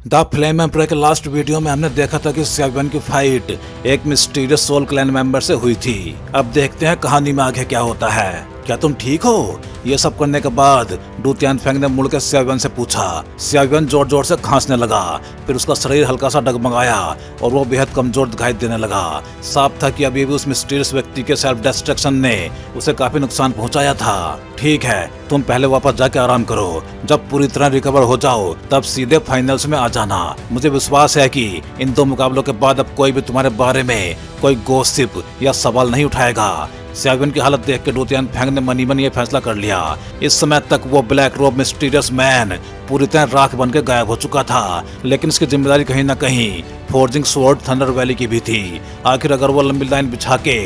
The flame emperor के last video में हमने देखा था कि सेवन की फाइट एक मिस्टीरियस सोल क्लैन मेंबर से हुई थी। अब देखते हैं कहानी में आगे क्या होता है। क्या तुम ठीक हो? ये सब करने के बाद डू तियानफेंग ने मुड़कर सेवन से पूछा। सेवन जोर जोर से खांसने लगा, फिर उसका शरीर हल्का सा डगमगाया और वो बेहद कमजोर दिखाई देने लगा। साफ था कि अभी भी उस मिस्टीरियस व्यक्ति के सेल्फ डिस्ट्रक्शन ने उसे काफी नुकसान पहुंचाया था। ठीक है, तुम पहले वापस जाके आराम करो। जब पूरी तरह रिकवर हो जाओ तब सीधे फाइनल्स में आ जाना। मुझे विश्वास है कि इन दो मुकाबलों के बाद अब कोई भी तुम्हारे बारे में कोई गॉसिप या सवाल नहीं उठाएगा। सेवन की हालत देख के डू तियानफेंग ने मनी मन ये फैसला कर लिया। इस समय तक वो ब्लैक रोब मिस्टीरियस मैन पूरी तरह राख बन के गायब हो चुका था, लेकिन इसकी जिम्मेदारी कहीं न कहीं फोर्जिंग स्वॉर्ड थंडर वैली की भी थी। आखिर अगर वो लंबी लाइन बिछा के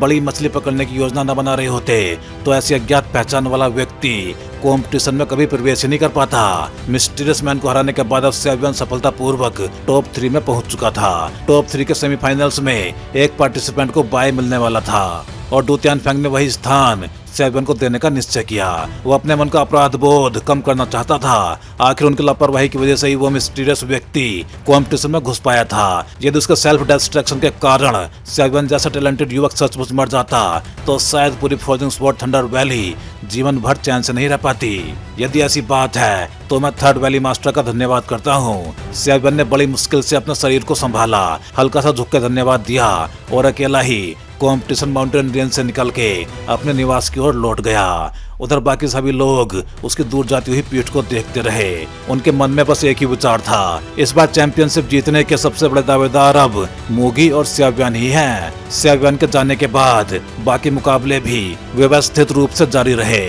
बड़ी मछली पकड़ने की योजना न बना रहे होते तो ऐसी अज्ञात पहचान वाला व्यक्ति कॉम्पिटिशन में कभी प्रवेश ही नहीं कर पाता। मिस्टीरियस मैन को हराने के बाद अब सेवन सफलतापूर्वक टॉप 3 में पहुंच चुका था। टॉप 3 के सेमीफाइनल्स में एक पार्टिसिपेंट को बाय मिलने वाला था और डू तियानफेंग ने वही स्थान सेवन को देने का निश्चय किया। वो अपने मन का अपराध बोध कम करना चाहता था। आखिर उनकी लापरवाही की वजह से ही वो मिस्टीरियस व्यक्ति कॉम्पिटिशन में घुस पाया था। यदि उसके सेल्फ डिस्ट्रक्शन के कारण सेवन जैसा टैलेंटेड युवक सचमुच मर जाता तो शायद पूरी फोर्जिंग स्वॉर्ड थंडर वैली जीवन भर चैन से नहीं रह पाती। यदि ऐसी बात है तो मैं थर्ड वैली मास्टर का धन्यवाद करता हूँ। सेवन ने बड़ी मुश्किल से अपने शरीर को संभाला, हल्का सा झुक के धन्यवाद दिया और अकेला ही कॉम्पिटिशन माउंटेन रेंज से निकल के अपने निवास की ओर लौट गया। उधर बाकी सभी लोग उसकी दूर जाती हुई पीठ को देखते रहे। उनके मन में बस एक ही विचार था, इस बार चैंपियनशिप जीतने के सबसे बड़े दावेदार अब मूगी और सेवन ही हैं। सेवन के जाने के बाद बाकी मुकाबले भी व्यवस्थित रूप से जारी रहे।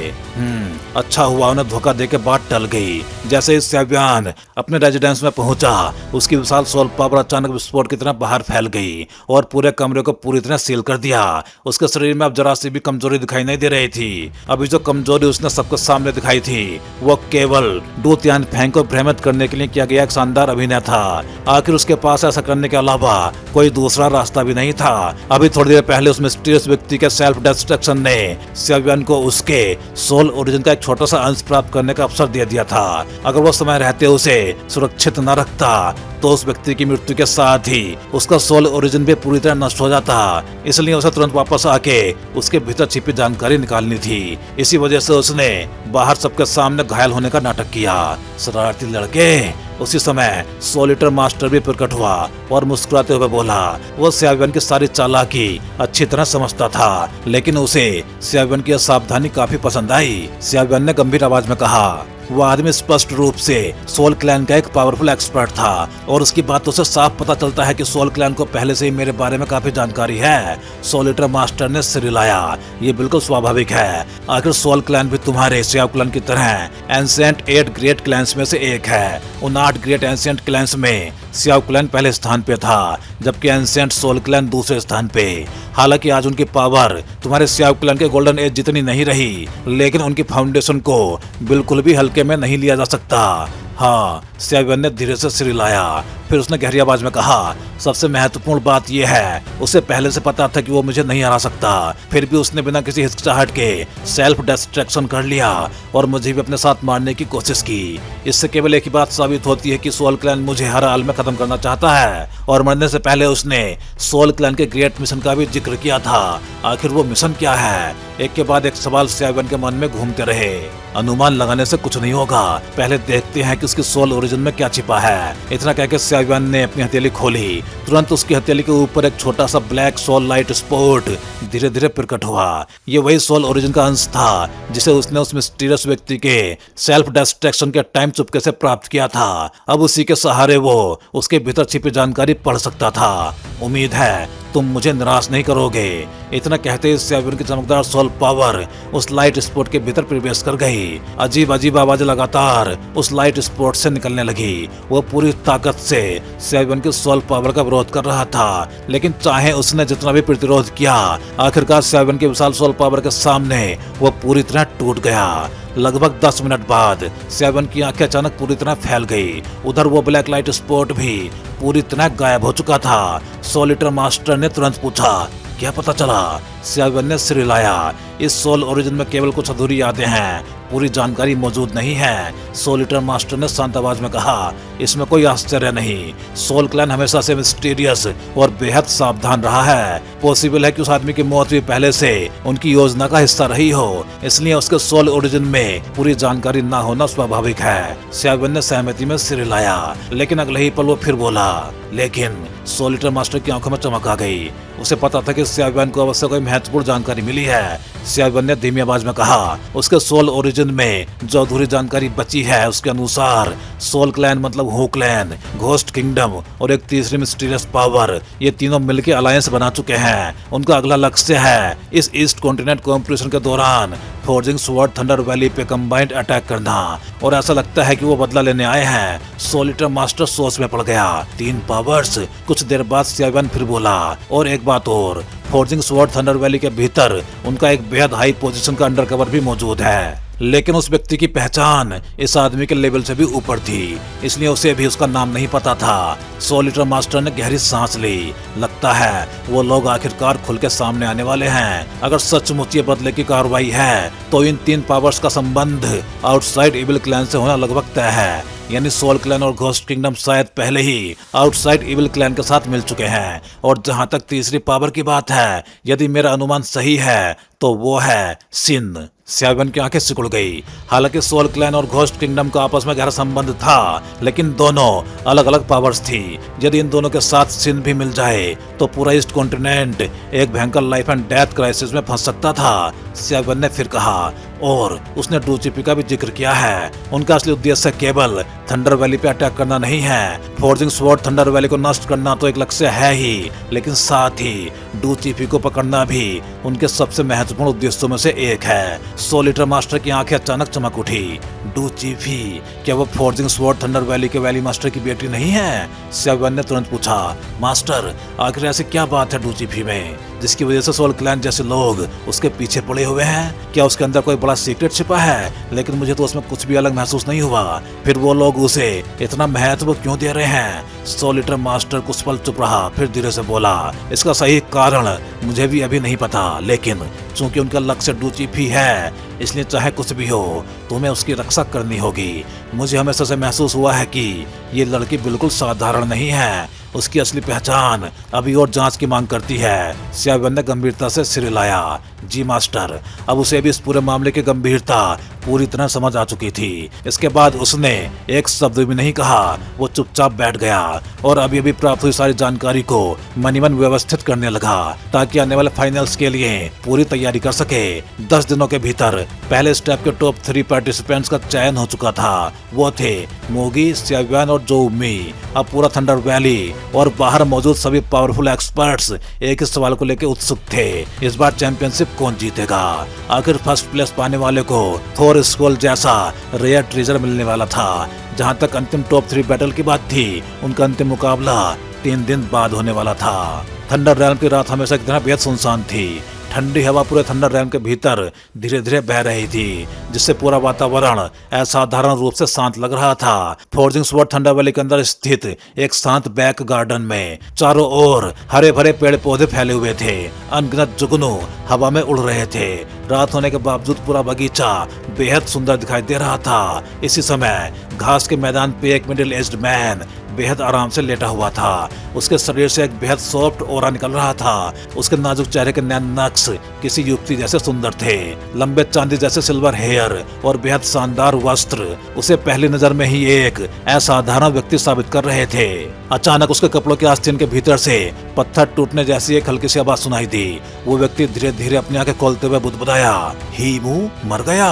अच्छा हुआ उन्हें धोखा देके बात टल गई। जैसे ही सेवन अपने रेजिडेंस में पहुंचा, उसकी विशाल सोल पावर अचानक विस्फोट की तरह बाहर फैल गई और पूरे कमरे को पूरी तरह सील कर दिया। उसके शरीर में अब जरा सी भी कमजोरी दिखाई नहीं दे रही थी। अभी जो कमजोरी उसने सबके सामने दिखाई थी वो केवल डू तियानफेंग को भ्रमित करने के लिए किया गया एक शानदार अभिनय था। आखिर उसके पास ऐसा करने के अलावा कोई दूसरा रास्ता भी नहीं था। अभी थोड़ी देर पहले उस मिस्टीरियस व्यक्ति के सेल्फ डिस्ट्रक्शन ने सेवन को उसके सोल ओरिजिन का एक छोटा सा अंश प्राप्त करने का अवसर दे दिया था। अगर वो समय रहते उसे सुरक्षित न रखता तो उस व्यक्ति की मृत्यु के साथ ही उसका सोल ओरिजिन भी पूरी तरह नष्ट हो जाता। इसलिए उसे तुरंत वापस आके उसके भीतर छिपी जानकारी निकालनी थी। इसी वजह से उसने बाहर सबके सामने घायल होने का नाटक किया। शरारती लड़के। उसी समय सोलिटर मास्टर भी प्रकट हुआ और मुस्कुराते हुए बोला। वो सेवन की सारी चालाकी अच्छी तरह समझता था, लेकिन उसे सेवन की सावधानी काफी पसंद आई। सेवन ने गंभीर आवाज में कहा। वो आदमी स्पष्ट रूप से सोल क्लैन का एक पावरफुल एक्सपर्ट था और उसकी बातों से साफ पता चलता है कि सोल क्लैन को पहले से ही मेरे बारे में काफी जानकारी है। सोलिटर मास्टर ने सिर हिलाया। ये बिल्कुल स्वाभाविक है। आखिर सोल क्लैन भी तुम्हारे सियाओ क्लैन की तरह एंशिएंट 8 ग्रेट क्लैंस में से एक है। उन 8 ग्रेट एंशिएंट क्लैंस में सियाओ क्लैन पहले स्थान पे था, जबकि एंशिएंट सोल क्लैन दूसरे स्थान पे। हालांकि आज उनकी पावर तुम्हारे सियाओ क्लैन के गोल्डन एज जितनी नहीं रही, लेकिन उनकी फाउंडेशन को बिल्कुल भी हल्के में नहीं लिया जा सकता। हाँ, सेवन ने धीरे से सिर हिलाया। फिर उसने गहरी आवाज में कहा, सबसे महत्वपूर्ण बात यह है, उसे पहले से पता था कि वो मुझे नहीं हरा सकता। फिर भी उसने बिना किसी हिचकिचाहट के सेल्फ डिस्ट्रक्शन कर लिया और मुझे भी अपने साथ मारने की कोशिश की। इससे केवल एक ही बात साबित होती है कि सोल क्लैन मुझे हर हाल में खत्म करना चाहता है और मरने से पहले उसने सोल क्लैन के ग्रेट मिशन का भी जिक्र किया था। आखिर वो मिशन क्या है? एक के बाद एक सवाल सेवन के मन में घूमते रहे। अनुमान लगाने से कुछ नहीं होगा, पहले देखते हैं कि उसकी सोल ओरिजिन में क्या छिपा है। इतना कहकर सेवन ने अपनी हथेली खोली। तुरंत उसकी हथेली के ऊपर एक छोटा सा ब्लैक सोल लाइट स्पॉट धीरे धीरे प्रकट हुआ। ये वही सोल ओरिजिन का अंश था जिसे उसने उस मिस्टीरियस व्यक्ति के सेल्फ डिस्ट्रक्शन के टाइम चुपके से प्राप्त किया था। अब उसी के सहारे वो उसके भीतर छिपी जानकारी पढ़ सकता था। उम्मीद है तुम मुझे निराश नहीं करोगे। इतना कहते ही सेवन की चमकदार सोल पावर उस लाइट स्पॉट के भीतर प्रवेश कर गई। अजीब अजीब आवाजें लगातार उस लाइट स्पॉट से निकलने लगी। वो पूरी ताकत से सेवन की सोल पावर का विरोध कर रहा था, लेकिन चाहे उसने जितना भी प्रतिरोध किया, आखिरकार सेवन की विशाल सोल पावर के सामने वो पूरी तरह टूट गया। लगभग 10 मिनट बाद सेवन की आंखें अचानक पूरी तरह फैल गई। उधर वो ब्लैक लाइट स्पॉट भी पूरी तरह गायब हो चुका था। सोलिटर मास्टर ने तुरंत पूछा, क्या पता चला? सेवन ने सिर हिलाया। इस सोल ओरिजिन में केवल कुछ अधूरी यादें हैं, पूरी जानकारी मौजूद नहीं है। सोलिटर मास्टर ने शांत आवाज में कहा, इसमें कोई आश्चर्य नहीं। सोल क्लैन हमेशा से मिस्टीरियस और बेहद सावधान रहा है। पॉसिबल है कि उस आदमी की मौत भी पहले से उनकी योजना का हिस्सा रही हो, इसलिए उसके सोल ओरिजिन में पूरी जानकारी ना होना स्वाभाविक है। स्याबन ने सहमति में सिर हिलाया, लेकिन अगले ही पल वो फिर बोला, लेकिन सोलिटर मास्टर की आंखों में चमक आ गई। उसे पता था कि स्याबन को अवश्य कोई महत्वपूर्ण जानकारी मिली है। स्याबन ने धीमी आवाज में कहा, उसके सोल ओरिजिन में जो अधूरी जानकारी बची है उसके अनुसार सोल क्लैन मतलब हू क्लैन, घोस्ट किंगडम और एक तीसरी मिस्टीरियस पावर, ये तीनों मिलकर अलायंस बना चुके हैं। उनका अगला लक्ष्य है इस ईस्ट कॉन्टिनेंट कॉम्पिटिशन के दौरान फोर्जिंग स्वॉर्ड थंडर वैली पे कंबाइंड अटैक करना, और ऐसा लगता है कि वो बदला लेने आए हैं। सोलिटर मास्टर सोच में पड़ गया। 3 पावर्स। कुछ देर बाद स्याबन फिर बोला, और एक बात और, फोर्जिंग स्वॉर्ड थंडर वैली के भीतर उनका एक बेहद हाई पोजीशन का अंडरकवर भी मौजूद है, लेकिन उस व्यक्ति की पहचान इस आदमी के लेवल से भी ऊपर थी, इसलिए उसे भी उसका नाम नहीं पता था। सोलिटर मास्टर ने गहरी सांस ली। लगता है वो लोग आखिरकार खुल के सामने आने वाले हैं। अगर सचमुच ये बदले की कार्रवाई है तो इन 3 पावर्स का संबंध आउटसाइड इविल क्लैन से होना लगभग तय है, यानी सोल क्लैन और घोस्ट किंगडम शायद पहले ही आउटसाइड इविल क्लैन के साथ मिल चुके हैं। और जहां तक तीसरी पावर की बात है, यदि मेरा अनुमान सही है तो वो है सिन। स्याबन की आंखें सिकुड़ गई। हालांकि सोल क्लैन और घोस्ट किंगडम का आपस में गहरा संबंध था, लेकिन दोनों अलग अलग पावर्स थी। यदि इन दोनों के साथ सिन भी मिल जाए तो पूरा ईस्ट कॉन्टिनेंट एक भयंकर लाइफ एंड डेथ क्राइसिस में फंस सकता था। स्याबन ने फिर कहा, और उसने डूचिपी का भी जिक्र किया है। उनका असली उद्देश्य केवल थंडर वैली पे अटैक करना नहीं है। फोर्जिंग स्वॉर्ड थंडर वैली को नष्ट करना तो एक लक्ष्य है ही, लेकिन साथ ही डूचिपी को पकड़ना भी उनके सबसे महत्वपूर्ण उद्देश्यों में से एक है। सोलिटर मास्टर की आंखें अचानक चमक उठी। डूचिपी, क्या वो फोर्जिंग स्वॉर्ड थंडर वैली के वैली मास्टर की बेटी नहीं है? स्याबन ने तुरंत पूछा, मास्टर आखिर ऐसी क्या बात है डूचिपी में जिसकी वजह से सोल क्लैन जैसे लोग उसके पीछे पड़े हुए हैं? क्या उसके अंदर कोई बड़ा सीक्रेट छिपा है? लेकिन मुझे तो उसमें कुछ भी अलग महसूस नहीं हुआ। फिर वो लोग उसे इतना महत्व क्यों दे रहे हैं? सोलिटर मास्टर कुछ पल चुप रहा, फिर धीरे से बोला, इसका सही कारण मुझे भी अभी नहीं पता, लेकिन चूंकि उनका लक्ष्य डूचिपी है, इसलिए चाहे कुछ भी हो तुम्हें उसकी रक्षा करनी होगी। मुझे हमेशा से महसूस हुआ है कि ये लड़की बिल्कुल साधारण नहीं है। उसकी असली पहचान अभी और जांच की मांग करती है। स्याबन ने गंभीरता से सिर हिलाया। जी मास्टर। अब उसे भी इस पूरे मामले की गंभीरता पूरी तरह समझ आ चुकी थी। इसके बाद उसने एक शब्द भी नहीं कहा। वो चुपचाप बैठ गया और अभी अभी प्राप्त हुई सारी जानकारी को मन ही मन व्यवस्थित करने लगा, ताकि आने वाले फाइनल्स के लिए पूरी तैयारी कर सके। 10 दिनों के भीतर पहले स्टेप के टॉप 3 पार्टिसिपेंट्स का चयन हो चुका था। वो थे मोगी, स्याबन और जोउमी। अब पूरा थंडर वैली और बाहर मौजूद सभी पावरफुल एक्सपर्ट्स एक ही सवाल को लेकर उत्सुक थे, इस बार चैंपियनशिप कौन जीतेगा? आखिर फर्स्ट प्लेस पाने वाले को थोर स्कोल जैसा रेयर ट्रेजर मिलने वाला था। जहां तक अंतिम टॉप 3 बैटल की बात थी, उनका अंतिम मुकाबला 3 दिन बाद होने वाला था। थंडर रैल्म की रात हमेशा की तरह बेहद सुनसान थी। ठंडी हवा पूरे थंडर रैल्म के भीतर धीरे धीरे बह रही थी, जिससे पूरा वातावरण असाधारण रूप से शांत लग रहा था। फोर्जिंग स्वॉर्ड थंडर वैली के अंदर स्थित एक शांत बैक गार्डन में चारों ओर हरे भरे पेड़ पौधे फैले हुए थे। अनगिनत जुगनू हवा में उड़ रहे थे। रात होने के बावजूद पूरा बगीचा बेहद सुंदर दिखाई दे रहा था। इसी समय घास के मैदान पे एक मिडिल एज्ड मैन बेहद आराम से लेटा हुआ था। उसके शरीर से एक बेहद सॉफ्ट ऑरा निकल रहा था। उसके नाजुक चेहरे के नैन नक्श किसी युवती जैसे सुंदर थे। लंबे चांदी जैसे सिल्वर हेयर और बेहद शानदार वस्त्र उसे पहली नजर में ही एक असाधारण व्यक्ति साबित कर रहे थे। अचानक उसके कपड़ों के आस्तीन के भीतर से पत्थर टूटने जैसी एक हल्की सी आवाज सुनाई दी। वो व्यक्ति धीरे धीरे अपनी आंखें खोलते हुए बुदबुदाया, ही मुंह मर गया।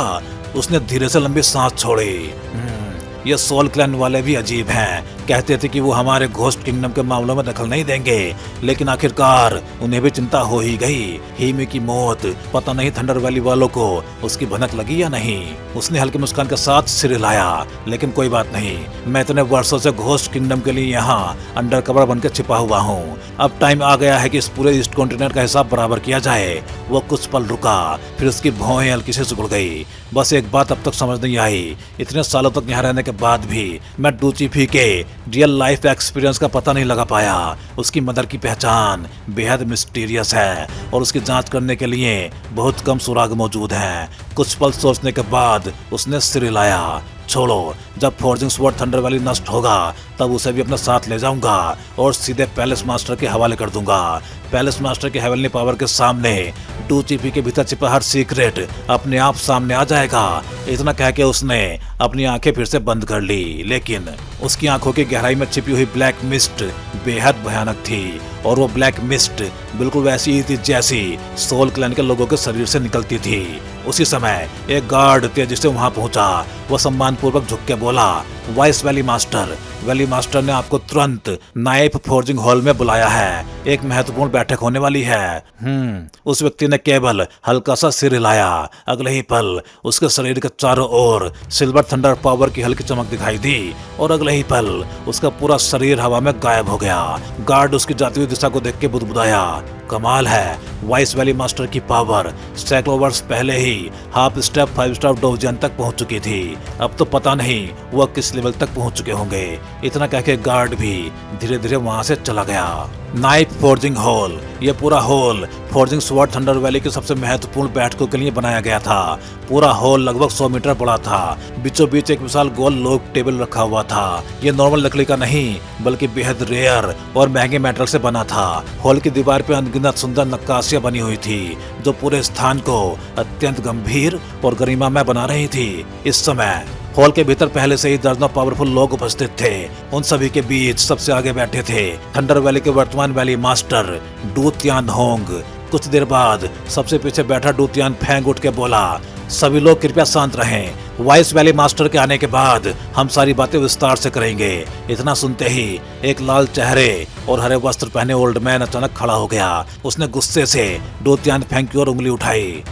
उसने धीरे से लंबी सांस छोड़ी। ये सोल क्लैन वाले भी अजीब हैं। कहते थे कि वो हमारे घोस्ट किंगडम के मामलों में दखल नहीं देंगे, लेकिन आखिरकार उन्हें भी चिंता हो ही गई। हीमी की मौत, पता नहीं थंडर वैली वालों को उसकी भनक लगी या नहीं। उसने हल्की मुस्कान के साथ सिर हिलाया, लेकिन कोई बात नहीं, मैं इतने वर्षों से घोस्ट किंगडम के लिए यहाँ अंडर कवर बनकर छिपा हुआ हूँ। अब टाइम आ गया है कि इस पूरे ईस्ट कॉन्टिनेंट का हिसाब बराबर किया जाए। वो कुछ पल रुका, फिर उसकी भौहें हल्की से सिकुड़ गई। बस एक बात अब तक समझ नहीं आई, इतने सालों तक यहाँ रहने के बाद भी मैं डूचिपी के रियल लाइफ एक्सपीरियंस का पता नहीं लगा पाया। उसकी मदर की पहचान बेहद मिस्टीरियस है और उसकी जांच करने के लिए बहुत कम सुराग मौजूद हैं। कुछ पल सोचने के बाद उसने सिर हिलाया। छोड़ो, जब फोर्जिंग स्वॉर्ड थंडर वैली नष्ट होगा तब उसे भी अपने साथ ले जाऊंगा और सीधे पैलेस मास्टर के हवाले कर दूंगा। पैलेस मास्टर के हेवनली पावर के सामने 2GP के भीतर छिपा हर सीक्रेट अपने आप सामने आ जाएगा। इतना कह के उसने अपनी आंखें फिर से बंद कर ली, लेकिन उसकी आंखों की गहराई में छिपी हुई ब्लैक मिस्ट बेहद भयानक थी और वो ब्लैक मिस्ट बिल्कुल वैसी ही थी जैसी सोल क्लैन के लोगों के शरीर से निकलती थी। उसी समय एक गार्ड तेजी से वहां पहुंचा। वो सम्मानपूर्वक झुक के बोला, vice valley master. Valley master ने आपको तुरंत नाइफ फोर्जिंग हॉल में बुलाया है, एक महत्वपूर्ण बैठक होने वाली है। उस व्यक्ति ने केवल हल्का सा सिर हिलाया। अगले ही पल उसके शरीर के चारों ओर सिल्वर थंडर पावर की हल्की चमक दिखाई दी और अगले ही पल उसका पूरा शरीर हवा में गायब हो गया। गार्ड उसकी जाती हुई दिशा को देख के बुदबुदाया, कमाल है, वाइस वैली मास्टर की पावर सैकड़ों वर्ष पहले ही हाफ स्टेप 5 स्टार डोवजियन तक पहुंच चुकी थी। अब तो पता नहीं वह किस लेवल तक पहुंच चुके होंगे। इतना कह के गार्ड भी धीरे धीरे वहां से चला गया। नाइफ फोर्जिंग हॉल, यह पूरा hall forging sword thunder valley के सबसे महत्वपूर्ण बैठकों के लिए बनाया गया था। पूरा हॉल लगभग 100 मीटर बड़ा था। बीचों बीच एक विशाल गोल लोक टेबल रखा हुआ था। यह नॉर्मल लकड़ी का नहीं बल्कि बेहद रेयर और महंगे मेटल से बना था। हॉल की दीवार पे अनगिनत सुंदर नक्काशियां बनी हुई थी जो पूरे स्थान को अत्यंत गंभीर और गरिमामय बना रही थी। इस समय हॉल के भीतर पहले से ही दर्जनों पावरफुल लोग उपस्थित थे। उन सभी के बीच सबसे आगे बैठे थे थंडर वैली के वर्तमान valley master do Tian Hong. कुछ देर बाद सबसे पीछे बैठा डू तियान फेंग उठ के बोला, सभी लोग कृपया शांत रहें। वाइस वैली मास्टर के आने के बाद हम सारी बातें विस्तार से करेंगे। इतना सुनते ही एक लाल चेहरे और हरे वस्त्र पहने ओल्ड मैन अचानक खड़ा हो गया। उसने गुस्से से डू तियान फेंग की ओर उंगली उठाई।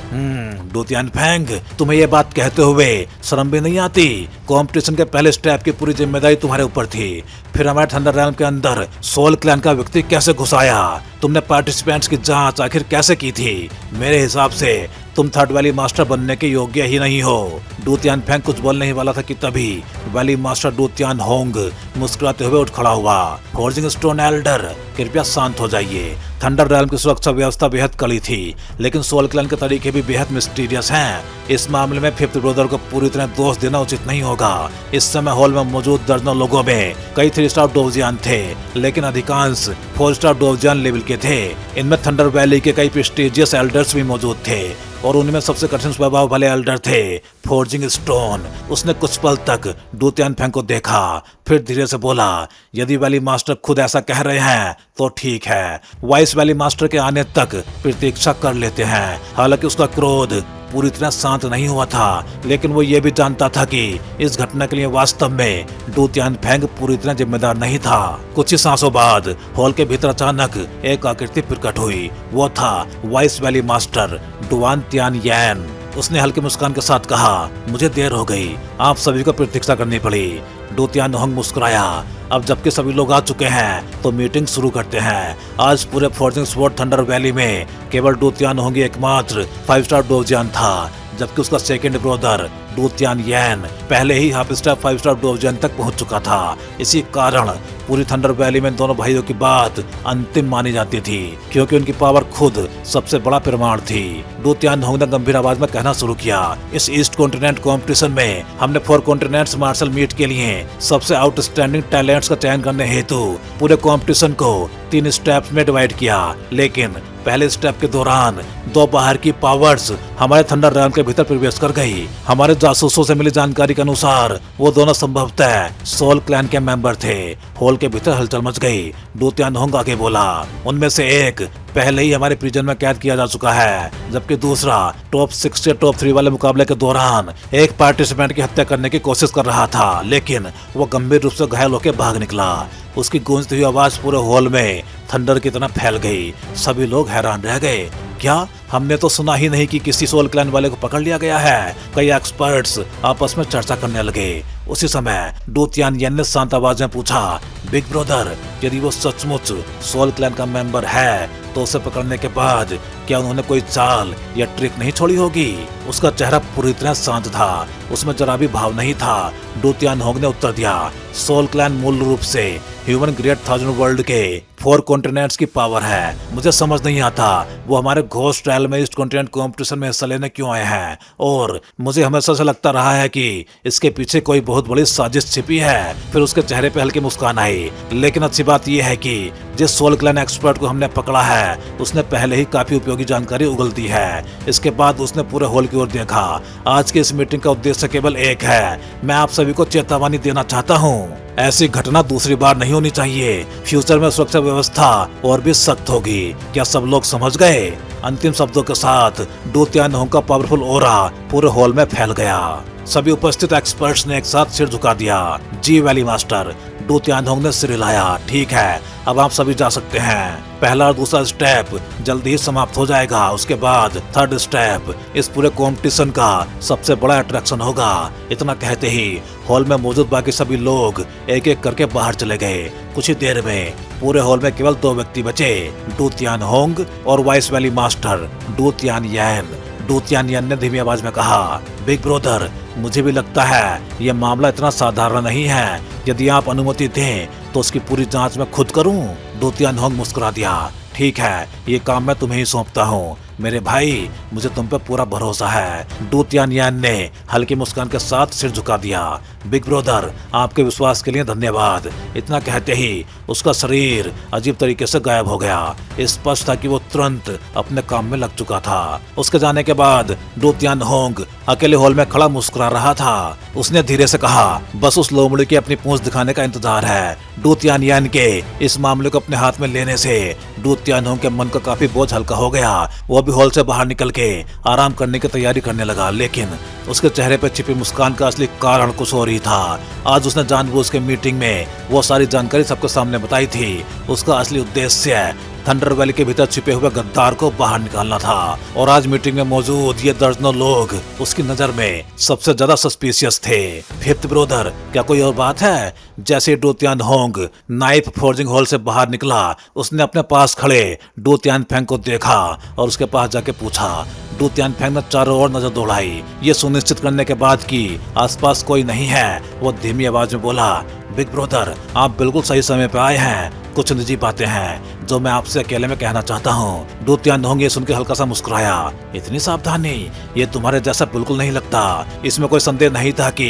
डू तियान फेंग, तुम्हें ये बात कहते हुए शर्म भी नहीं आती? कंपटीशन के पहले स्टेप की पूरी जिम्मेदारी तुम्हारे ऊपर थी, फिर हमारे थंडर रैल्म के अंदर सोल क्लैन का व्यक्ति कैसे घुस आया? तुमने पार्टिसिपेंट्स की जांच आखिर कैसे की थी? मेरे हिसाब से तुम थर्ड वैली मास्टर बनने के योग्य ही नहीं हो। डू तियान फेंग कुछ बोलने ही वाला था कि तभी valley master do Tian Hong मुस्कुराते हुए उठ खड़ा हुआ। फोर्जिंग स्टोन एल्डर, कृपया शांत हो जाइए। थंडर रैल्म की सुरक्षा व्यवस्था बेहद कड़ी थी, लेकिन सोल क्लैन के तरीके भी बेहद मिस्टीरियस हैं। इस मामले में फिफ्थ ब्रदर को पूरी तरह दोष देना उचित नहीं होगा। इस समय हॉल में मौजूद दर्जनों लोगों में कई 3 स्टार डोवजियन थे, लेकिन अधिकांश 4 स्टार डोवजियन लेवल के थे। इनमें थंडर वैली के कई प्रेस्टिजियस एल्डर्स भी मौजूद थे और उनमें सबसे कठिन स्वभाव वाले एल्डर थे फोर्जिंग स्टोन। उसने कुछ पल तक डू तियान फेंग को देखा, फिर धीरे से बोला, यदि वैली मास्टर खुद ऐसा कह रहे हैं तो ठीक है, वाइस वैली मास्टर के आने तक प्रतीक्षा कर लेते हैं। हालांकि उसका क्रोध पूरी तरह शांत नहीं हुआ था, लेकिन वो ये भी जानता था कि इस घटना के लिए वास्तव में डू तियान फेंग पूरी तरह जिम्मेदार नहीं था। कुछ ही सांसों बाद हॉल के भीतर अचानक एक आकृति प्रकट हुई। वो था vice valley master Duan Tian Yan. उसने हल्की मुस्कान के साथ कहा, मुझे देर हो गई, आप सभी को प्रतीक्षा करनी पड़ी। डू तियान होंग मुस्कुराया। अब जबकि सभी लोग आ चुके हैं तो मीटिंग शुरू करते हैं। आज पूरे फोर्जिंग स्वॉर्ड थंडर वैली में केवल डू तियान होंग एकमात्र 5 स्टार डोवजियन था, जबकि उसका सेकंड ब्रदर डू तियान यैन पहले ही हाफ स्टार 5 स्टार डोवजियन तक पहुंच चुका था। इसी कारण पूरी थंडर वैली में दोनों भाइयों की बात अंतिम मानी जाती थी, क्योंकि उनकी पावर खुद सबसे बड़ा प्रमाण थी। डू तियान होंग ने गंभीर आवाज में कहना शुरू किया, इस ईस्ट कॉन्टिनेंट कॉम्पिटिशन में हमने 4 कॉन्टिनेंट्स मार्शल मीट के लिए सबसे आउटस्टैंडिंग टैलेंट्स का चयन करने हेतु पूरे कॉम्पिटिशन को 3 स्टेप्स में डिवाइड किया। लेकिन पहले स्टेप के दौरान 2 बाहर की पावर्स हमारे थंडर रैल्म के भीतर प्रवेश कर गई। हमारे जासूसों से मिली जानकारी के अनुसार वो दोनों संभवतः सोल क्लैन के मेंबर थे। हॉल के भीतर हलचल मच गई। डू तियान होंग आगे बोला, उनमें से एक पहले ही हमारे प्रिजन में कैद किया जा चुका है, जबकि दूसरा टॉप 6 से टॉप 3 वाले मुकाबले के दौरान एक पार्टिसिपेंट की हत्या करने की कोशिश कर रहा था, लेकिन वो गंभीर रूप से घायल होकर भाग निकला। उसकी गूंजती हुई आवाज पूरे हॉल में थंडर की तरह फैल गई। सभी लोग हैरान रह गए। क्या? हमने तो सुना ही नहीं कि किसी सोल क्लैन वाले को पकड़ लिया गया है। कई एक्सपर्ट्स आपस में चर्चा करने लगे। उसी समय डू तियानयेन ने शांत आवाज में पूछा, बिग ब्रदर, यदि वो सचमुच सोल क्लैन का मेंबर है तो उसे पकड़ने के बाद क्या उन्होंने कोई चाल या ट्रिक नहीं छोड़ी होगी? उसका चेहरा पूरी तरह शांत था, उसमें जरा भी भाव नहीं था। डू तियानहोंग ने उत्तर दिया, सोल क्लैन मूल रूप से ह्यूमन ग्रेट थाउजेंड वर्ल्ड के 4 कॉन्टिनेंट्स की पावर है। मुझे समझ नहीं आता वो हमारे घोस्ट ट्रायल में ईस्ट कॉन्टिनेंट कॉम्पिटिशन में हिस्सा लेने क्यों आए हैं, और मुझे हमेशा से लगता रहा है कि इसके पीछे कोई बहुत बड़ी साजिश छिपी है। फिर उसके चेहरे पे हल्की मुस्कान आई। लेकिन अच्छी बात यह है कि जिस सोल क्लैन एक्सपर्ट को हमने पकड़ा है उसने पहले ही काफी उपयोगी जानकारी उगल दी है। इसके बाद उसने पूरे हॉल की ओर देखा। आज की इस मीटिंग का उद्देश्य केवल एक है, मैं आप सभी को चेतावनी देना चाहता हूँ, ऐसी घटना दूसरी बार नहीं होनी चाहिए। फ्यूचर में सुरक्षा व्यवस्था और भी सख्त होगी। क्या सब लोग समझ गए? अंतिम शब्दों के साथ डू तियानहोंग का पावरफुल ऑरा पूरे हॉल में फैल गया। सभी उपस्थित एक्सपर्ट्स ने एक साथ सिर झुका दिया। जी वैली मास्टर, डू तियानहोंग ने सिर हिलाया। ठीक है, अब आप सभी जा सकते हैं। पहला और दूसरा स्टेप जल्दी ही समाप्त हो जाएगा। उसके बाद थर्ड स्टेप इस पूरे कंपटीशन का सबसे बड़ा अट्रैक्शन होगा। इतना कहते ही हॉल में मौजूद बाकी सभी लोग एक एक करके बाहर चले गए। कुछ ही देर में पूरे हॉल में केवल 2 व्यक्ति बचे, डू तियानहोंग और vice valley master Du Tianyan. Du Tianyan ने धीमी आवाज में कहा, बिग ब्रदर, मुझे भी लगता है यह मामला इतना साधारण नहीं है। यदि आप अनुमति दें तो उसकी पूरी जांच मैं खुद करूं। डू तियानहोंग मुस्कुरा दिया। ठीक है, ये काम मैं तुम्हें ही सौंपता हूँ मेरे भाई, मुझे तुम पे पूरा भरोसा है। डू तियानयेन ने हल्की मुस्कान के साथ सिर झुका दिया। बिग ब्रदर, आपके विश्वास के लिए धन्यवाद। इतना कहते ही उसका शरीर अजीब तरीके से गायब हो गया। स्पष्ट था कि वो तुरंत अपने काम में लग चुका था। उसके जाने के बाद डू तियानहोंग अकेले हॉल में खड़ा मुस्कुरा रहा था। उसने धीरे से कहा, बस उस लोमड़ी की अपनी पूंछ दिखाने का इंतजार है। डू तियानयेन के इस मामले को अपने हाथ में लेने से डू तियानहोंग के मन का काफी बोझ हल्का हो गया। वो भी हॉल से बाहर निकल के आराम करने की तैयारी करने लगा। लेकिन उसके चेहरे पर छिपी मुस्कान का असली कारण कुछ और ही था। आज उसने जानबूझ के मीटिंग में वो सारी जानकारी सबके सामने बताई थी। उसका असली उद्देश्य थंडर वैली के भीतर छिपे हुए गद्दार को बाहर निकालना था। और आज मीटिंग में मौजूद ये दर्जनों लोग उसकी नजर में सबसे ज्यादा सस्पिशियस थे। फिफ्थ ब्रदर, क्या कोई और बात है? जैसे डू तियानहोंग नाइफ फोर्जिंग हॉल से बाहर निकला, उसने अपने पास खड़े डू तियानफेंग को देखा और उसके पास जाके पूछा। डू तियानफेंग ने चारों ओर नजर दौड़ाई। ये सुनिश्चित करने के बाद कि आसपास कोई नहीं है, वो धीमी आवाज में बोला, बिग ब्रदर, आप बिल्कुल सही समय पे आए हैं। कुछ निजी बातें हैं जो मैं आपसे अकेले में कहना चाहता हूँ। डू तियानहोंग ये सुन के हल्का सा मुस्कुराया। इतनी सावधानी, ये तुम्हारे जैसा बिल्कुल नहीं लगता। इसमें कोई संदेह नहीं था कि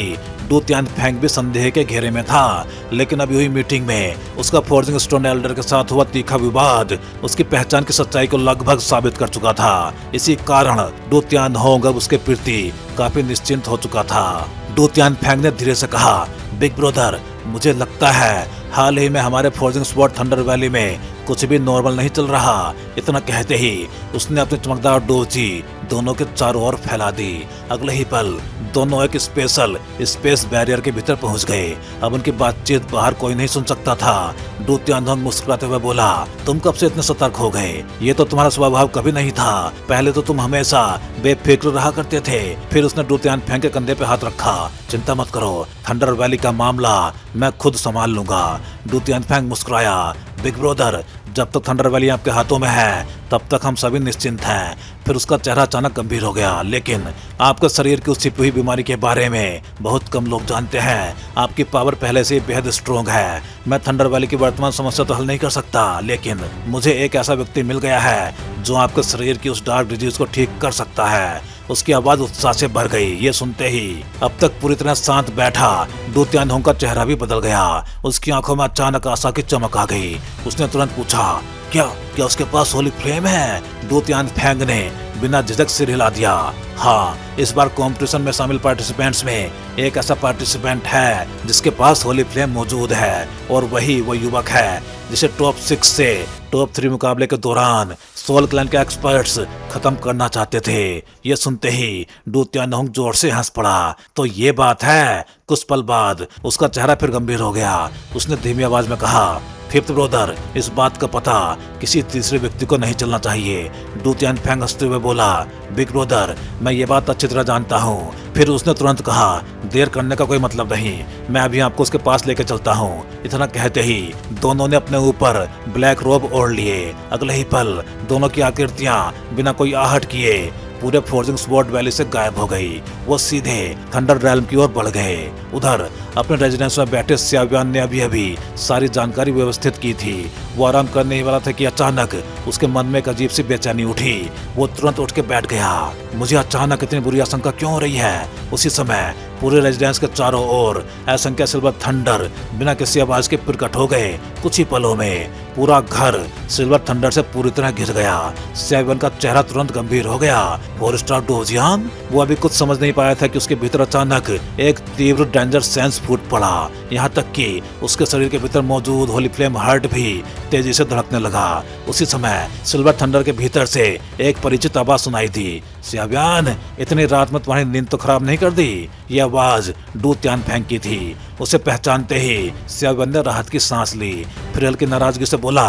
डू तियानफेंग भी संदेह के घेरे में था। लेकिन अभी हुई मीटिंग में उसका फोर्जिंग स्टोन एल्डर के साथ हुआ तीखा विवाद उसकी पहचान की सच्चाई को लगभग साबित कर चुका था। इसी कारण डू तियानहोंग अब उसके प्रति काफी निश्चिंत हो चुका था। डू तियानफेंग ने धीरे से कहा, बिग ब्रदर, मुझे लगता है हाल ही में हमारे फोर्जिंग स्पॉट थंडर वैली में कुछ भी नॉर्मल नहीं चल रहा। इतना कहते ही उसने अपनी चमकदार डोजी दोनों के चारों ओर फैला दी। अगले ही पल दोनों एक स्पेशल स्पेस बैरियर के भीतर पहुंच गए। अब उनकी बातचीत बाहर कोई नहीं सुन सकता था। डू तियानहोंग मुस्कुराते हुए बोला, तुम कब से इतने सतर्क हो गए? ये तो तुम्हारा स्वभाव कभी नहीं था। पहले तो तुम हमेशा बेफिक्र रहा करते थे। फिर उसने डू तियानफेंग के कंधे पे हाथ रखा। चिंता मत करो, थंडर वैली का मामला मैं खुद संभाल लूंगा। डू तियानफेंग मुस्कुराया। बिग ब्रदर, जब तक थंडर वैली आपके हाथों में है तब तक हम सभी निश्चिंत हैं। फिर उसका चेहरा अचानक गंभीर हो गया। लेकिन आपके शरीर की उस छिपी हुई बीमारी के बारे में बहुत कम लोग जानते हैं। आपकी पावर पहले से बेहद स्ट्रोंग है। मैं थंडर वैली की वर्तमान समस्या तो हल नहीं कर सकता, लेकिन मुझे एक ऐसा व्यक्ति मिल गया है जो आपके शरीर की उस डार्क डिजीज को ठीक कर सकता है। उसकी आवाज उत्साह से भर गई। ये सुनते ही अब तक पूरी तरह शांत बैठा डू तियानहोंग का चेहरा भी बदल गया। उसकी आंखों में अचानक आशा की चमक आ गई। उसने तुरंत पूछा, क्या उसके पास होली फ्लेम है? डू तियानफेंग ने बिना झिझक सिर हिला दिया। हाँ, इस बार कंपटीशन में शामिल पार्टिसिपेंट्स में एक ऐसा पार्टिसिपेंट है जिसके पास होली फ्लेम मौजूद है, और वही वो युवक है जिसे टॉप 6 से टॉप 3 मुकाबले के दौरान सोल क्लैन के एक्सपर्ट्स खत्म करना चाहते थे। ये सुनते ही डू तियानहोंग जोर से हंस पड़ा। तो ये बात है। कुछ पल बाद उसका चेहरा फिर गंभीर हो गया। उसने धीमी आवाज में कहा, फिफ्थ ब्रदर, इस बात का पता किसी तीसरे व्यक्ति को नहीं चलना चाहिए। डू तियान फेंग हंसते हुए बोला, बिग ब्रदर, मैं ये बात अच्छी तरह जानता हूँ। फिर उसने तुरंत कहा, देर करने का कोई मतलब नहीं, मैं अभी आपको उसके पास लेके चलता हूँ। इतना कहते ही दोनों ने अपने ऊपर ब्लैक रोब ओढ़ लिए। अगले ही पल दोनों की आकृतियां बिना कोई आहट किए पूरे फोर्जिंग स्वॉर्ड वैली से गायब हो गई। वो सीधे थंडर रैल्म की ओर बढ़ गए। उधर अपने रेजिडेंस में बैठे स्याव्यान ने अभी अभी सारी जानकारी व्यवस्थित की थी। वो आराम करने ही वाला था कि अचानक उसके मन में एक अजीब सी बेचैनी उठी। वो तुरंत उठ के बैठ गया। मुझे अचानक इतनी बुरी आशंका क्यों हो रही है? उसी समय पूरे रेजिडेंस के चारों ओर असंख्य सिल्वर थंडर बिना किसी आवाज के प्रकट हो गए। कुछ ही पलों में पूरा घर सिल्वर थंडर से पूरी तरह घिर गया। स्याव्यान का चेहरा तुरंत गंभीर हो गया। 4 स्टार डोजियान, वो अभी कुछ समझ नहीं पाया था कि उसके भीतर अचानक एक तीव्र डेंजर सेंस फूट पड़ा। यहाँ तक कि उसके शरीर के भीतर मौजूद होली फ्लेम हार्ट भी तेजी से धड़कने लगा। उसी समय सिल्वर थंडर के भीतर से एक परिचित आवाज सुनाई दी, स्याव्यान, इतनी रात में तुम्हारी नींद तो खराब नहीं कर दी? ये आवाज डू तियान फेंग की थी। उसे पहचानते ही स्याव्यान ने राहत की सांस ली। फिर हल्की नाराजगी से बोला,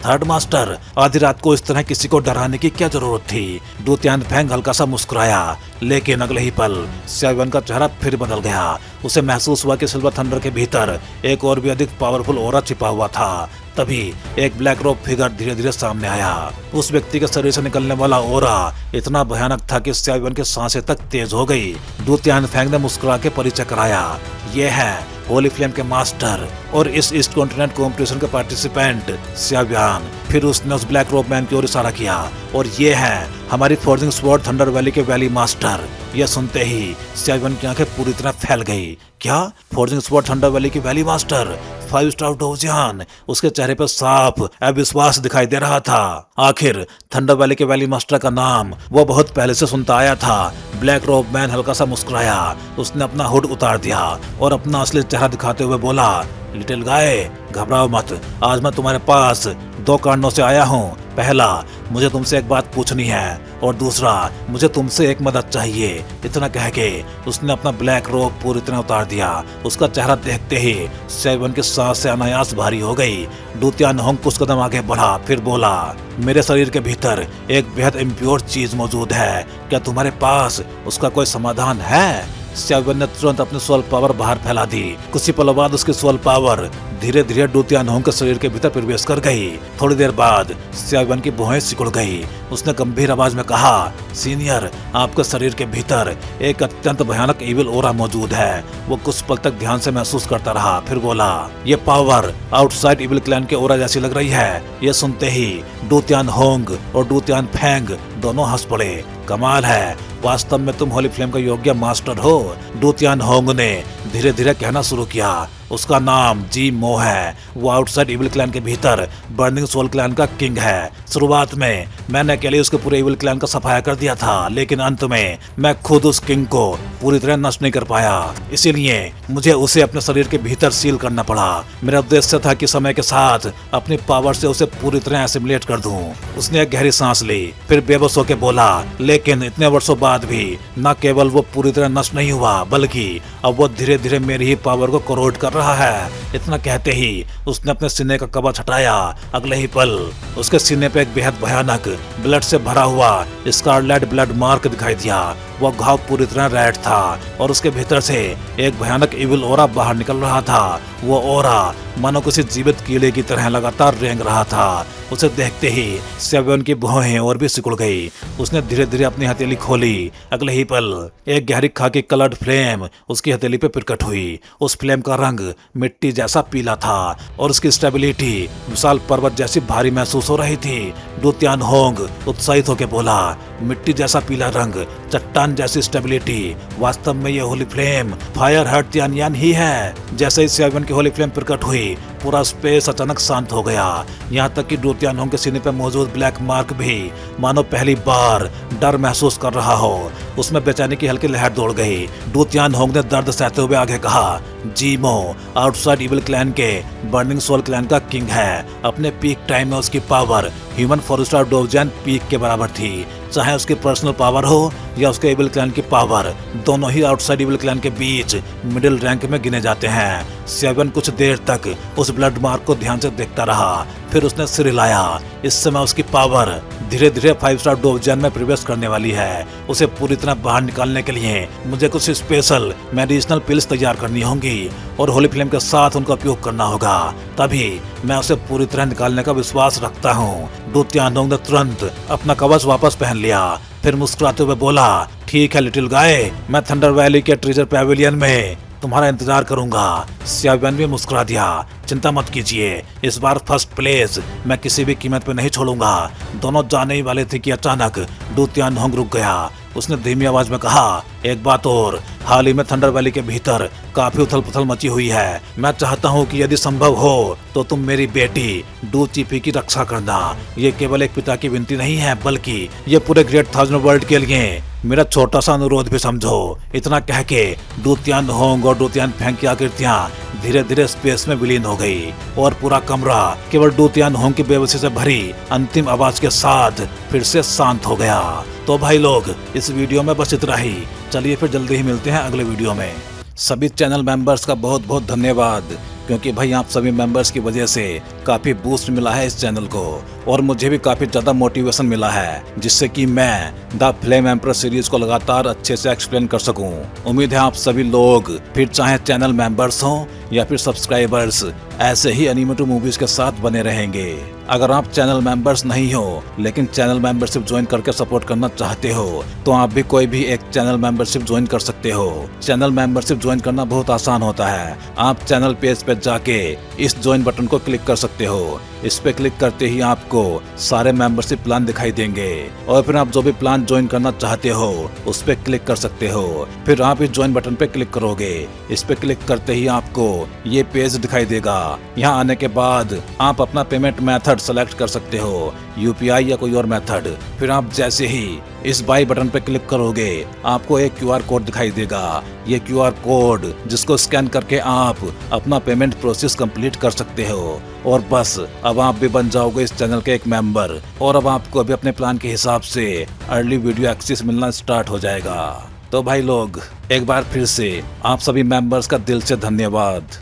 थर्ड मास्टर, आधी रात को इस तरह किसी को डराने की क्या जरूरत थी? डू तियान फेंग हल्का सा मुस्कुराया, लेकिन अगले ही पल स्याव्यान का चेहरा फिर बदल गया। उसे महसूस हुआ कि सिल्वर थंडर के भीतर एक और भी अधिक पावरफुल ऑरा छिपा हुआ था। तभी एक ब्लैक रोब फिगर धीरे धीरे सामने आया। उस व्यक्ति के शरीर से निकलने वाला ऑरा इतना भयानक था कि स्याव्यान की सांसें तक तेज हो गई। डू तियान फेंग ने मुस्कुरा के परिचय कराया, ये है होली फ्लेम के मास्टर और इस ईस्ट कॉन्टिनेंट कॉम्पिटिशन के पार्टिसिपेंट स्याव्यान। फिर उसने उस ब्लैक रोब मैन की ओर इशारा किया, और ये है हमारी फोर्जिंग स्वॉर्ड थंडर वैली के वैली मास्टर। यह सुनते ही स्याव्यान की आंखें पूरी तरह फैल गई। क्या फोर्जिंग स्वॉर्ड थंडर वैली की वैली मास्टर? 5 स्टार डोजियान, उसके चेहरे पर साफ अविश्वास दिखाई दे रहा था। आखिर थंडर वैली के वैली मास्टर का नाम वो बहुत पहले से सुनता आया था। ब्लैक रोब मैन हल्का सा मुस्कुराया। उसने अपना हुड उतार दिया और अपना असली चेहरा दिखाते हुए बोला, लिटिल गाय, घबराओ मत, आज मैं तुम्हारे पास 2 कारणों से आया हूँ। पहला, मुझे तुमसे एक बात पूछनी है, और दूसरा, मुझे तुमसे एक मदद चाहिए। इतना कह के उसने अपना ब्लैक रोब पूरी तरह उतार दिया। उसका चेहरा देखते ही स्याव्यान की सांस से अनायास भारी हो गई। डू तियान होंग कुछ कदम आगे बढ़ा, फिर बोला, मेरे शरीर के भीतर एक बेहद इम्प्योर चीज मौजूद है, क्या तुम्हारे पास उसका कोई समाधान है? स्याव्यान ने तुरंत अपनी सोल पावर बाहर फैला दी। कुछ ही पलों बाद उसकी सोल पावर धीरे धीरे डू तियान होंग के शरीर के भीतर प्रवेश कर गई। थोड़ी देर बाद स्याव्यान की भौहें सिकुड़ गई। उसने गंभीर आवाज में कहा, सीनियर, आपके शरीर के भीतर एक अत्यंत भयानक इविल ओरा मौजूद है। वो कुछ पल तक ध्यान से महसूस करता रहा, फिर बोला, ये पावर आउटसाइड इविल क्लैन के ओरा जैसी लग रही है। ये सुनते ही डू तियान होंग और डू तियान फेंग दोनों हंस पड़े। कमाल है, वास्तव में तुम होली फ्लेम का योग्य मास्टर हो। डू तियान होंग ने धीरे धीरे कहना शुरू किया। उसका नाम जी मो है। वो आउटसाइड इविल क्लैन के भीतर बर्निंग सोल क्लैन का किंग है। शुरुआत में मैंने अकेले उसके पूरे इविल क्लैन का सफाया कर दिया था, लेकिन अंत में मैं खुद उस किंग को पूरी तरह नष्ट नहीं कर पाया। इसीलिए मुझे उसे अपने शरीर के भीतर सील करना पड़ा। मेरा उद्देश्य था कि समय के साथ अपनी पावर से उसे पूरी तरह एसिमुलेट कर दूं। उसने एक गहरी सांस ली, फिर बेबस होकर बोला, लेकिन इतने वर्षों बाद भी न केवल वो पूरी तरह नष्ट नहीं हुआ, बल्कि अब वो धीरे धीरे मेरी ही पावर को करोड कर रहा है। इतना कहते ही उसने अपने सीने का कवच हटाया। अगले ही पल उसके सीने पे एक बेहद भयानक ब्लड से भरा हुआ स्कारलेट ब्लड मार्क दिखाई दिया। वह घाव पूरी तरह रेड था और उसके भीतर से एक भयानक इविल ओरा बाहर निकल रहा था। वो ओरा मानो किसी जीवित कीड़े की तरह लगातार रेंग रहा था। उसे देखते ही स्याव्यान की भौहें और भी सिकुड़ गई। उसने धीरे धीरे अपनी हथेली खोली। अगले ही पल एक गहरी खाकी कलर्ड फ्लेम उसकी हथेली पे प्रकट हुई। उस फ्लेम का रंग मिट्टी जैसा पीला था और उसकी स्टेबिलिटी विशाल पर्वत जैसी भारी महसूस हो रही थी। डू तियान होंग उत्साहित होकर बोला, मिट्टी जैसा पीला रंग, चट्टान जैसी स्टेबिलिटी, वास्तव में ये होली फ्लेम फायर हर्ट तियानयान ही है। जैसे ही स्याव्यान की होली फ्लेम प्रकट हुई, पूरा स्पेस अचानक शांत हो गया। यहाँ तक कि डू तियान होंग के सीने पे मौजूद ब्लैक मार्क भी मानो पहली बार डर महसूस कर रहा हो। उसमें बेचैनी की हल्की लहर दौड़ गई। डू तियान होंग ने दर्द सहते हुए आगे कहा, जीमो आउटसाइड इविल क्लैन के बर्निंग सोल क्लैन का किंग है। अपने पीक टाइम में उसकी पावर ह्यूमन 4 स्टार डोजियन पीक के बराबर थी। चाहे उसकी पर्सनल पावर हो या उसके इविल क्लैन की पावर, दोनों ही आउटसाइड इविल क्लैन के बीच मिडिल रैंक में गिने जाते हैं। स्याव्यान कुछ देर तक उस उस ब्लड मार्क को ध्यान से देखता रहा। फिर उसने सिर हिलाया। इस समय उसकी पावर धीरे धीरे 5 स्टार डोवजन में प्रवेश करने वाली है। उसे पूरी तरह बाहर निकालने के लिए मुझे कुछ स्पेशल मेडिसिनल पिल्स तैयार करनी होंगी और होली फ्लेम के साथ उनका उपयोग करना होगा, तभी मैं उसे पूरी तरह निकालने का विश्वास रखता हूँ। डू तियानोंग ने तुरंत अपना कवच वापस पहन लिया। फिर मुस्कुराते हुए बोला, ठीक है लिटिल गाय, मैं थंडर वैली के ट्रेजर पैवेलियन में तुम्हारा इंतजार करूंगा। सियाबेन भी मुस्कुरा दिया, चिंता मत कीजिए, इस बार फर्स्ट प्लेस मैं किसी भी कीमत पे नहीं छोड़ूंगा। दोनों जाने ही वाले थे कि अचानक डू तियानोंग रुक गया। उसने धीमी आवाज में कहा, एक बात और, हाल ही में थंडर वैली के भीतर काफी उथल पुथल मची हुई है। मैं चाहता हूँ कि यदि संभव हो तो तुम मेरी बेटी डू चिपी की रक्षा करना। ये केवल एक पिता की विनती नहीं है, बल्कि ये पूरे ग्रेट थाउजेंड वर्ल्ड के लिए मेरा छोटा सा अनुरोध भी समझो। इतना कह के डू तियानोंग और डू तियानफेंग की आकृतियां धीरे धीरे स्पेस में विलीन हो गई और पूरा कमरा केवल डू तियानोंग की बेबसी से भरी अंतिम आवाज के साथ फिर से शांत हो गया। तो भाई लोग, इस वीडियो में बस इतना ही। चलिए फिर जल्दी ही मिलते हैं अगले वीडियो में। सभी चैनल मेंबर्स का बहुत बहुत धन्यवाद, क्योंकि भाई आप सभी मेंबर्स की वजह से काफी बूस्ट मिला है इस चैनल को और मुझे भी काफी ज्यादा मोटिवेशन मिला है, जिससे कि मैं द फ्लेम एम्परर सीरीज को लगातार अच्छे से एक्सप्लेन कर सकूं। उम्मीद है आप सभी लोग, फिर चाहे चैनल मेंबर्स हों या फिर सब्सक्राइबर्स, ऐसे ही एनिमेटेड मूवीज के साथ बने रहेंगे। अगर आप चैनल मेंबर्स नहीं हो लेकिन चैनल मेंबरशिप ज्वाइन करके सपोर्ट करना चाहते हो तो आप भी कोई भी एक चैनल मेंबरशिप ज्वाइन कर सकते हो। चैनल मेंबरशिप ज्वाइन करना बहुत आसान होता है। आप चैनल पेज पे जाके इस ज्वाइन बटन को क्लिक कर सकते हो। इस पे क्लिक करते ही आपको सारे मेंबरशिप प्लान दिखाई देंगे और फिर आप जो भी प्लान ज्वाइन करना चाहते हो उस पे क्लिक कर सकते हो। फिर आप इस ज्वाइन बटन पे क्लिक करोगे। इस पे क्लिक करते ही आपको ये पेज दिखाई देगा। यहाँ आने के बाद आप अपना पेमेंट मेथड सेलेक्ट कर सकते हो, यूपीआई या कोई और मेथड। फिर आप जैसे ही इस बाई बटन पे क्लिक करोगे आपको एक क्यूआर कोड दिखाई देगा। ये क्यूआर कोड जिसको स्कैन करके आप अपना पेमेंट प्रोसेस कंप्लीट कर सकते हो और बस अब आप भी बन जाओगे इस चैनल के एक मेंबर और अब आपको अभी अपने प्लान के हिसाब से अर्ली वीडियो एक्सेस मिलना स्टार्ट हो जाएगा। तो भाई लोग, एक बार फिर से आप सभी मेंबर्स का दिल से धन्यवाद।